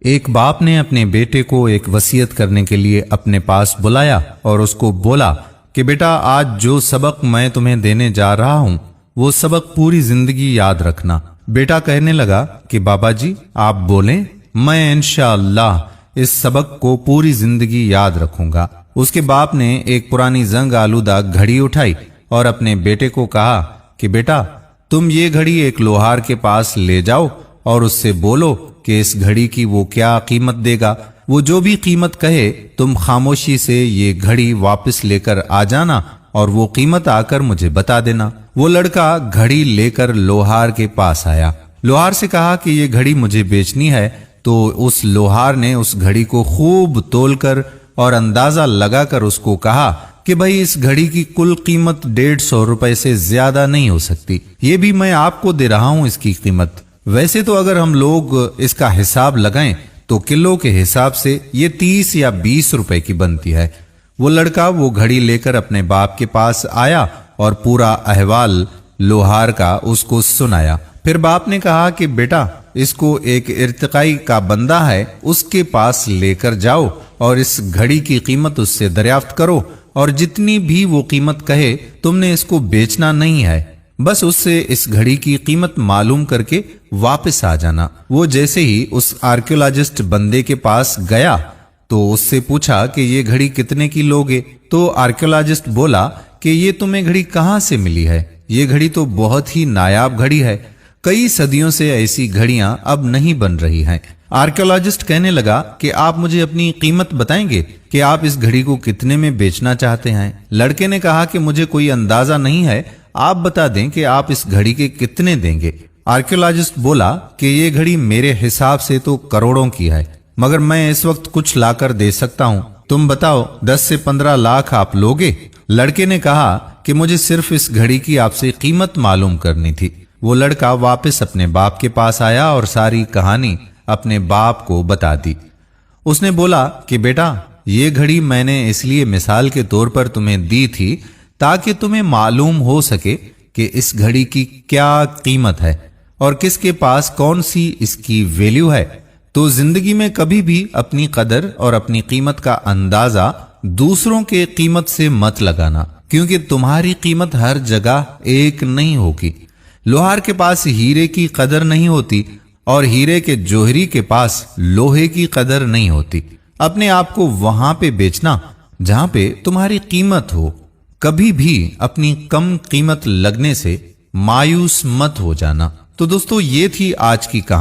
ایک باپ نے اپنے بیٹے کو ایک وصیت کرنے کے لیے اپنے پاس بلایا اور اس کو بولا کہ بیٹا آج جو سبق میں تمہیں دینے جا رہا ہوں وہ سبق پوری زندگی یاد رکھنا۔ بیٹا کہنے لگا کہ بابا جی آپ بولیں، میں انشاءاللہ اس سبق کو پوری زندگی یاد رکھوں گا۔ اس کے باپ نے ایک پرانی زنگ آلودہ گھڑی اٹھائی اور اپنے بیٹے کو کہا کہ بیٹا تم یہ گھڑی ایک لوہار کے پاس لے جاؤ اور اس سے بولو کہ اس گھڑی کی وہ کیا قیمت دے گا، وہ جو بھی قیمت کہے تم خاموشی سے یہ گھڑی واپس لے کر آ جانا اور وہ قیمت آ کر مجھے بتا دینا۔ وہ لڑکا گھڑی لے کر لوہار کے پاس آیا، لوہار سے کہا کہ یہ گھڑی مجھے بیچنی ہے، تو اس لوہار نے اس گھڑی کو خوب تول کر اور اندازہ لگا کر اس کو کہا کہ بھائی اس گھڑی کی کل قیمت 150 روپے سے زیادہ نہیں ہو سکتی، یہ بھی میں آپ کو دے رہا ہوں اس کی قیمت۔ ویسے تو اگر ہم لوگ اس کا حساب لگائیں تو کلو کے حساب سے یہ 30 یا 20 روپے کی بنتی ہے۔ وہ لڑکا وہ گھڑی لے کر اپنے باپ کے پاس آیا اور پورا احوال لوہار کا اس کو سنایا۔ پھر باپ نے کہا کہ بیٹا اس کو ایک ارتقائی کا بندہ ہے، اس کے پاس لے کر جاؤ اور اس گھڑی کی قیمت اس سے دریافت کرو، اور جتنی بھی وہ قیمت کہے تم نے اس کو بیچنا نہیں ہے، بس اس سے اس گھڑی کی قیمت معلوم کر کے واپس آ جانا۔ وہ جیسے ہی اس آرکیولوجسٹ بندے کے پاس گیا تو اس سے پوچھا کہ یہ گھڑی کتنے کی لوگے؟ تو آرکیولوجسٹ بولا کہ یہ تمہیں گھڑی کہاں سے ملی ہے؟ یہ گھڑی تو بہت ہی نایاب گھڑی ہے، کئی صدیوں سے ایسی گھڑیاں اب نہیں بن رہی ہیں۔ آرکیولوجسٹ کہنے لگا کہ آپ مجھے اپنی قیمت بتائیں گے کہ آپ اس گھڑی کو کتنے میں بیچنا چاہتے ہیں؟ لڑکے نے کہا کہ مجھے کوئی اندازہ نہیں ہے، آپ بتا دیں کہ آپ اس گھڑی کے کتنے دیں گے۔ آرکیولوجسٹ بولا کہ یہ گھڑی میرے حساب سے تو کروڑوں کی ہے، مگر میں اس وقت کچھ لا کر دے سکتا ہوں، تم بتاؤ 10 سے 15 لاکھ آپ لوگے؟ لڑکے نے کہا کہ مجھے صرف اس گھڑی کی آپ سے قیمت معلوم کرنی تھی۔ وہ لڑکا واپس اپنے باپ کے پاس آیا اور ساری کہانی اپنے باپ کو بتا دی۔ اس نے بولا کہ بیٹا یہ گھڑی میں نے اس لیے مثال کے طور پر تمہیں دی تھی تاکہ تمہیں معلوم ہو سکے کہ اس گھڑی کی کیا قیمت ہے اور کس کے پاس کون سی اس کی ویلیو ہے۔ تو زندگی میں کبھی بھی اپنی قدر اور اپنی قیمت کا اندازہ دوسروں کے قیمت سے مت لگانا، کیونکہ تمہاری قیمت ہر جگہ ایک نہیں ہوگی۔ لوہار کے پاس ہیرے کی قدر نہیں ہوتی اور ہیرے کے جوہری کے پاس لوہے کی قدر نہیں ہوتی۔ اپنے آپ کو وہاں پہ بیچنا جہاں پہ تمہاری قیمت ہو، کبھی بھی اپنی کم قیمت لگنے سے مایوس مت ہو جانا۔ تو دوستو یہ تھی آج کی کہانی۔